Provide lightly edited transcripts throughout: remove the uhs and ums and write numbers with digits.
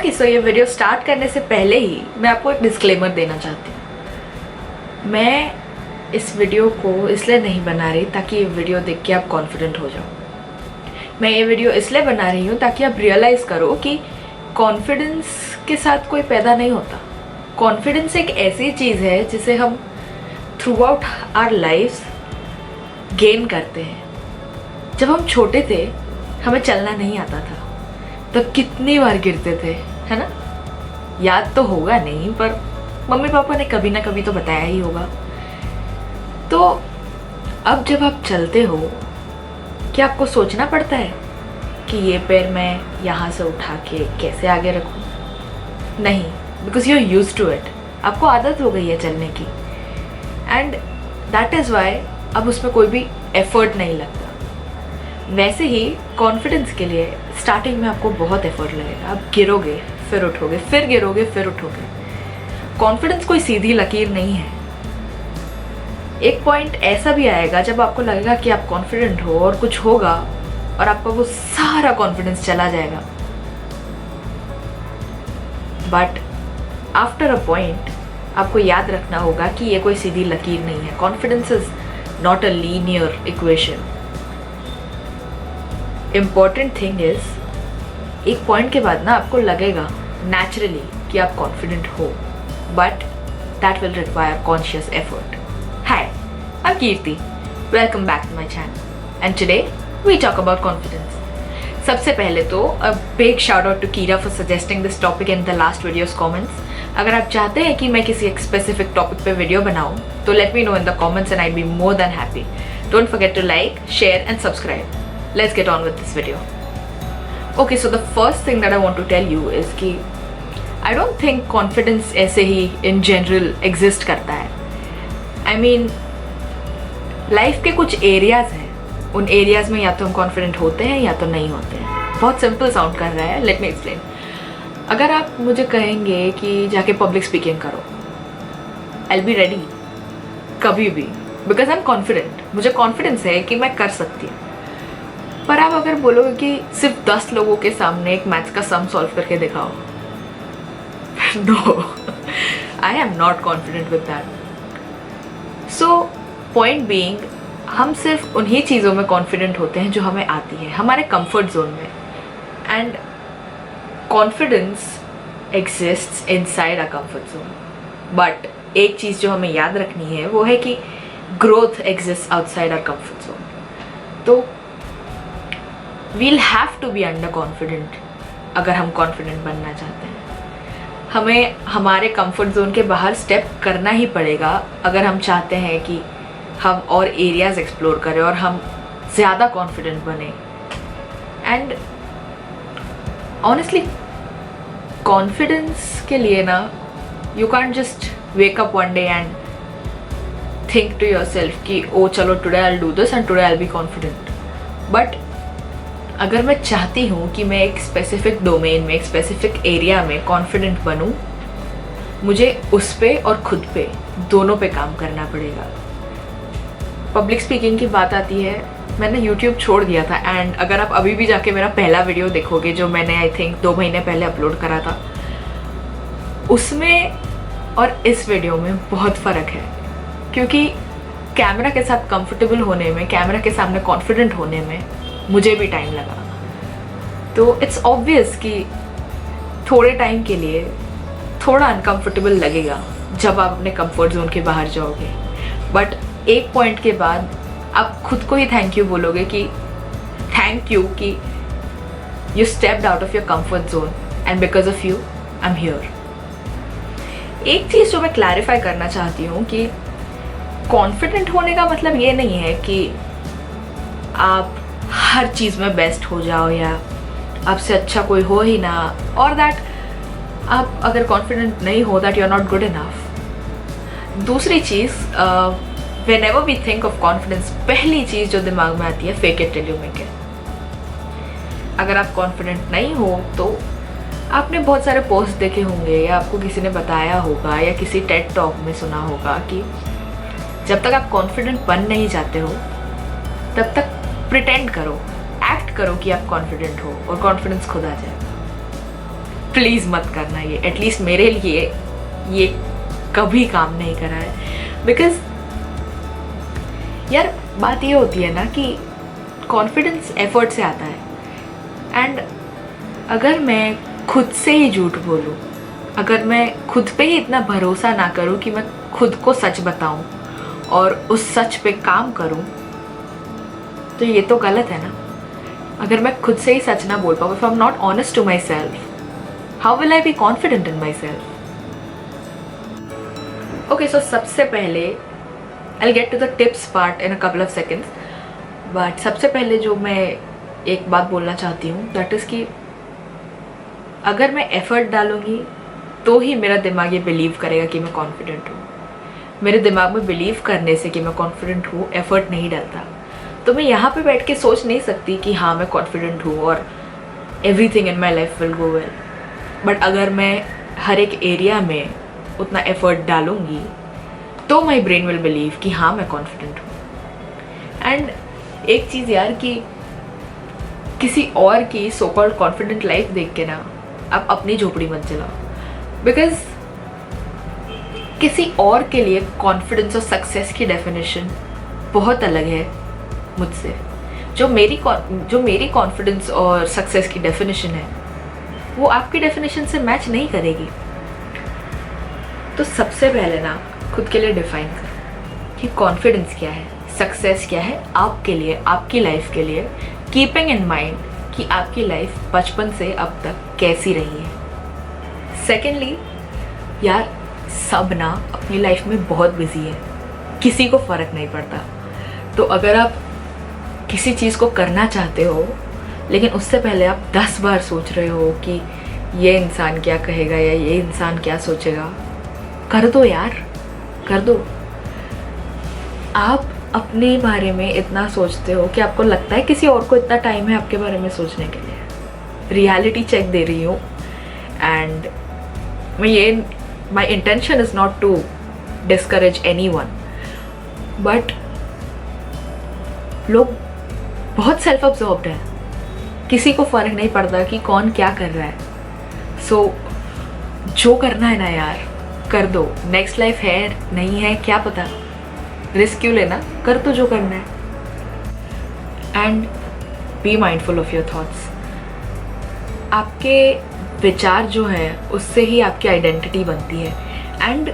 Okay so ये video start करने से पहले ही मैं आपको एक डिस्क्लेमर देना चाहती हूँ। मैं इस वीडियो को इसलिए नहीं बना रही ताकि ये वीडियो देख के आप कॉन्फिडेंट हो जाओ। मैं ये वीडियो इसलिए बना रही हूँ ताकि आप रियलाइज़ करो कि कॉन्फिडेंस के साथ कोई पैदा नहीं होता। कॉन्फिडेंस एक ऐसी चीज़ है जिसे हम throughout our life gain करते हैं। जब हम छोटे थे हमें चलना नहीं आता था तो कितनी बार गिरते थे, है ना? याद तो होगा नहीं पर मम्मी पापा ने कभी ना कभी तो बताया ही होगा। तो अब जब आप चलते हो क्या आपको सोचना पड़ता है कि ये पैर मैं यहाँ से उठा के कैसे आगे रखूँ? नहीं, because you are used to it. आपको आदत हो गई है चलने की एंड दैट इज़ वाई अब उसमें कोई भी एफर्ट नहीं लगता। वैसे ही कॉन्फिडेंस के लिए स्टार्टिंग में आपको बहुत एफर्ट लगेगा। आप गिरोगे फिर उठोगे, फिर गिरोगे फिर उठोगे। कॉन्फिडेंस कोई सीधी लकीर नहीं है। एक पॉइंट ऐसा भी आएगा जब आपको लगेगा कि आप कॉन्फिडेंट हो और कुछ होगा और आपका वो सारा कॉन्फिडेंस चला जाएगा। बट आफ्टर अ पॉइंट आपको याद रखना होगा कि ये कोई सीधी लकीर नहीं है। Confidence is not a linear equation. Important thing is एक पॉइंट के बाद ना आपको लगेगा नेचुरली कि आप कॉन्फिडेंट हो, but that will require conscious effort. Hi, I am Kirti, welcome back to my channel and today we talk about confidence. सबसे पहले तो a big shout out to Kira for suggesting this topic in the last videos comments. अगर आप चाहते हैं कि मैं किसी एक स्पेसिफिक टॉपिक पे वीडियो बनाऊं तो let me know in the comments and I be more than happy. Don't forget to like, share and subscribe. Let's get on with this video. Okay, so the first thing that I want to tell you is कि I don't think confidence ऐसे ही in general exist करता है। I mean, life के कुछ areas हैं, उन areas में या तो हम confident होते हैं या तो नहीं होते हैं। बहुत simple sound कर रहा है, let me explain. अगर आप मुझे कहेंगे कि जाके public speaking करो, I'll be ready, कभी भी, because I'm confident. मुझे confidence है कि मैं कर सकती हूँ। पर आप अगर बोलोगे कि सिर्फ 10 लोगों के सामने एक मैथ्स का सम सॉल्व करके दिखाओ, no, I am not confident with that. So point being, हम सिर्फ उन्हीं चीज़ों में कॉन्फिडेंट होते हैं जो हमें आती है, हमारे कंफर्ट जोन में। And confidence exists inside a comfort zone. But एक चीज़ जो हमें याद रखनी है वो है कि growth exist outside a comfort zone. तो we'll have to be under confident अगर हम कॉन्फिडेंट बनना चाहते हैं। हमें हमारे कंफर्ट जोन के बाहर स्टेप करना ही पड़ेगा अगर हम चाहते हैं कि हम और एरियाज एक्सप्लोर करें और हम ज़्यादा कॉन्फिडेंट बने। एंड ऑनेस्टली कॉन्फिडेंस के लिए ना, you can't just wake up one day and think to yourself कि ओ चलो today I will do this and today I will be confident. But अगर मैं चाहती हूँ कि मैं एक स्पेसिफिक डोमेन में, एक स्पेसिफिक एरिया में कॉन्फिडेंट बनूँ, मुझे उस पे और खुद पे, दोनों पे काम करना पड़ेगा। पब्लिक स्पीकिंग की बात आती है, मैंने यूट्यूब छोड़ दिया था एंड अगर आप अभी भी जाके मेरा पहला वीडियो देखोगे जो मैंने आई थिंक 2 महीने पहले अपलोड करा था, उसमें और इस वीडियो में बहुत फ़र्क है। क्योंकि कैमरा के साथ कंफर्टेबल होने में, कैमरा के सामने कॉन्फिडेंट होने में मुझे भी टाइम लगा। तो इट्स ऑब्वियस कि थोड़े टाइम के लिए थोड़ा अनकंफर्टेबल लगेगा जब आप अपने कंफर्ट जोन के बाहर जाओगे। बट एक पॉइंट के बाद आप खुद को ही थैंक यू बोलोगे कि थैंक यू कि you stepped out of your comfort zone and because of you I am here. एक चीज़ जो मैं क्लैरिफाई करना चाहती हूँ कि कॉन्फिडेंट होने का मतलब ये नहीं है कि आप हर चीज़ में बेस्ट हो जाओ या आपसे अच्छा कोई हो ही ना, और दैट आप अगर कॉन्फिडेंट नहीं हो that you are not good enough. दूसरी चीज़, whenever we think of confidence, पहली चीज़ जो दिमाग में आती है fake it till you make it. अगर आप कॉन्फिडेंट नहीं हो तो आपने बहुत सारे पोस्ट देखे होंगे या आपको किसी ने बताया होगा या किसी टेड टॉक में सुना होगा कि जब तक आप कॉन्फिडेंट बन नहीं जाते हो तब तक प्रिटेंड करो, एक्ट करो कि आप कॉन्फिडेंट हो और कॉन्फिडेंस खुद आ जाएगा। प्लीज़ मत करना ये, एटलीस्ट मेरे लिए ये कभी काम नहीं करा है। बिकॉज यार बात ये होती है ना कि कॉन्फिडेंस एफर्ट से आता है। एंड अगर मैं खुद से ही झूठ बोलूँ, अगर मैं खुद पे ही इतना भरोसा ना करूँ कि मैं खुद को सच बताऊँ और उस सच पे काम करूँ, तो ये तो गलत है ना। अगर मैं खुद से ही सच ना बोल पाऊँ, if I am not honest to myself, how will I be confident in myself? Okay, so सबसे पहले I get to the tips part in a couple of seconds, but सबसे पहले जो मैं एक बात बोलना चाहती हूँ दैट इज़ कि अगर मैं एफर्ट डालूँगी तो ही मेरा दिमाग ये बिलीव करेगा कि मैं कॉन्फिडेंट हूँ। मेरे दिमाग में बिलीव करने से कि मैं कॉन्फिडेंट हूँ एफर्ट नहीं डालता। तो मैं यहाँ पे बैठ के सोच नहीं सकती कि हाँ मैं कॉन्फिडेंट हूँ और everything in my life will go well. But अगर मैं हर एक एरिया में उतना एफर्ट डालूँगी तो माई ब्रेन विल बिलीव कि हाँ मैं कॉन्फिडेंट हूँ। एंड एक चीज़ यार कि किसी और की सो कॉल्ड कॉन्फिडेंट लाइफ देख के ना आप अपनी झोपड़ी मत जलाओ। बिकॉज किसी और के लिए कॉन्फिडेंस और सक्सेस की डेफिनेशन बहुत अलग है मुझसे। जो मेरी कॉन्फिडेंस और सक्सेस की डेफिनेशन है वो आपकी डेफिनेशन से मैच नहीं करेगी। तो सबसे पहले ना खुद के लिए डिफाइन करो कि कॉन्फिडेंस क्या है, सक्सेस क्या है आपके लिए, आपकी लाइफ के लिए, कीपिंग इन माइंड कि आपकी लाइफ बचपन से अब तक कैसी रही है। सेकेंडली यार सब ना अपनी लाइफ में बहुत बिजी है, किसी को फ़र्क नहीं पड़ता। तो अगर आप किसी चीज़ को करना चाहते हो लेकिन उससे पहले आप 10 बार सोच रहे हो कि ये इंसान क्या कहेगा या ये इंसान क्या सोचेगा, कर दो यार, कर दो। आप अपने बारे में इतना सोचते हो कि आपको लगता है किसी और को इतना टाइम है आपके बारे में सोचने के लिए। रियलिटी चेक दे रही हूँ and my intention is not to discourage anyone, but लोग बहुत सेल्फ अब्जॉर्ब्ड हैं, किसी को फ़र्क नहीं पड़ता कि कौन क्या कर रहा है। सो जो करना है ना यार कर दो। नेक्स्ट लाइफ है नहीं है क्या पता, रिस्क क्यों लेना, कर तो जो करना है। And be mindful of your thoughts. आपके विचार जो हैं उससे ही आपकी आइडेंटिटी बनती है। एंड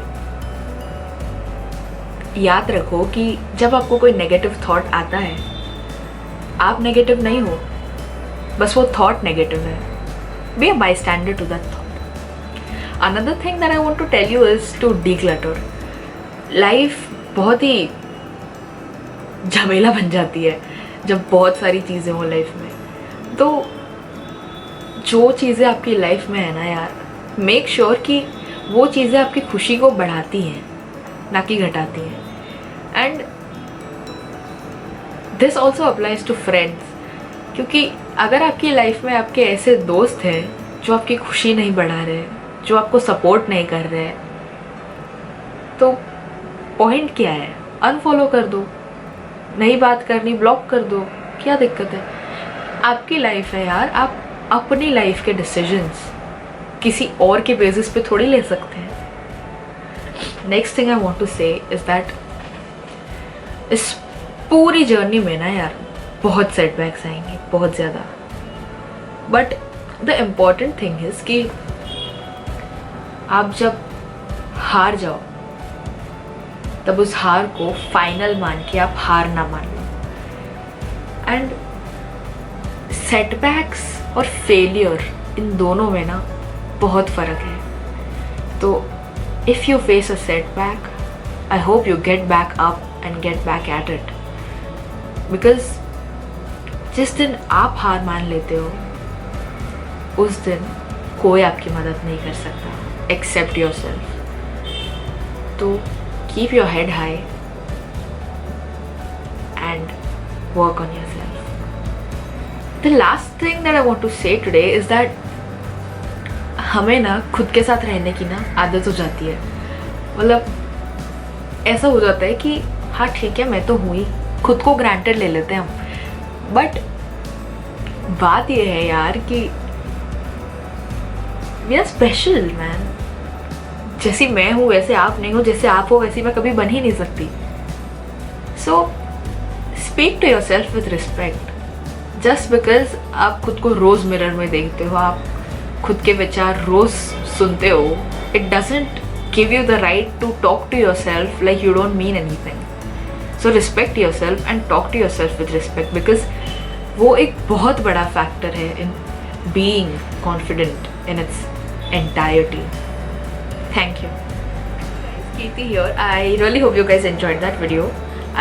याद रखो कि जब आपको कोई नेगेटिव थॉट आता है, आप नेगेटिव नहीं हो, बस वो थॉट नेगेटिव है। Be a bystander to that thought. Another thing that I want to tell you is to declutter. Life बहुत ही झमेला बन जाती है जब बहुत सारी चीज़ें हो लाइफ में। तो जो चीज़ें आपकी लाइफ में है ना यार, मेक श्योर कि वो चीज़ें आपकी खुशी को बढ़ाती हैं ना कि घटाती हैं। And this also applies to friends, क्योंकि अगर आपकी लाइफ में आपके ऐसे दोस्त हैं जो आपकी खुशी नहीं बढ़ा रहे, जो आपको सपोर्ट नहीं कर रहे, तो पॉइंट क्या है? अनफॉलो कर दो, नहीं बात करनी ब्लॉक कर दो, क्या दिक्कत है? आपकी लाइफ है यार, आप अपनी लाइफ के डिसीजंस किसी और के बेसिस पे थोड़ी ले सकते हैं। Next thing I want to say is that इस पूरी जर्नी में ना यार बहुत सेटबैक्स आएंगे, बहुत ज़्यादा। But the important thing is कि आप जब हार जाओ तब उस हार को फाइनल मान के आप हार ना मान लो। एंड सेटबैक्स और फेलियर इन दोनों में ना बहुत फ़र्क है। तो if you face a setback, I hope you get back up and get back at it. Because जिस दिन आप हार मान लेते हो उस दिन कोई आपकी मदद नहीं कर सकता एक्सेप्ट योर सेल्फ। तो keep your head high and work on your self. The last thing that I want to say today is that हमें ना खुद के साथ रहने की ना आदत हो जाती है। मतलब ऐसा हो जाता है कि हाँ ठीक है मैं तो हूँ ही, खुद को ग्रांटेड ले लेते हैं हम। बट बात ये है यार कि वी आर स्पेशल मैन. जैसी मैं हूँ वैसे आप नहीं हो, जैसे आप हो वैसी मैं कभी बन ही नहीं सकती. So speak to yourself with respect. Just because आप खुद को रोज़ मिरर में देखते हो, आप खुद के विचार रोज़ सुनते हो, it doesn't give you the right to talk to yourself like you don't mean anything. So respect yourself and talk to yourself with respect, because वो एक बहुत बड़ा फैक्टर है in being confident in its entirety. Thank you. Kirti here. I really hope you guys enjoyed that video.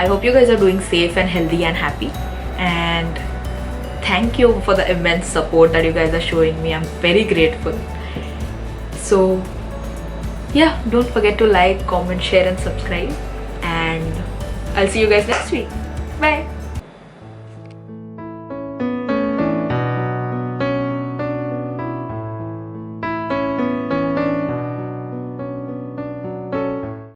I hope you guys are doing safe and healthy and happy. And thank you for the immense support that you guys are showing me. I'm very grateful. So yeah, don't forget to like, comment, share and subscribe. And I'll see you guys next week. Bye.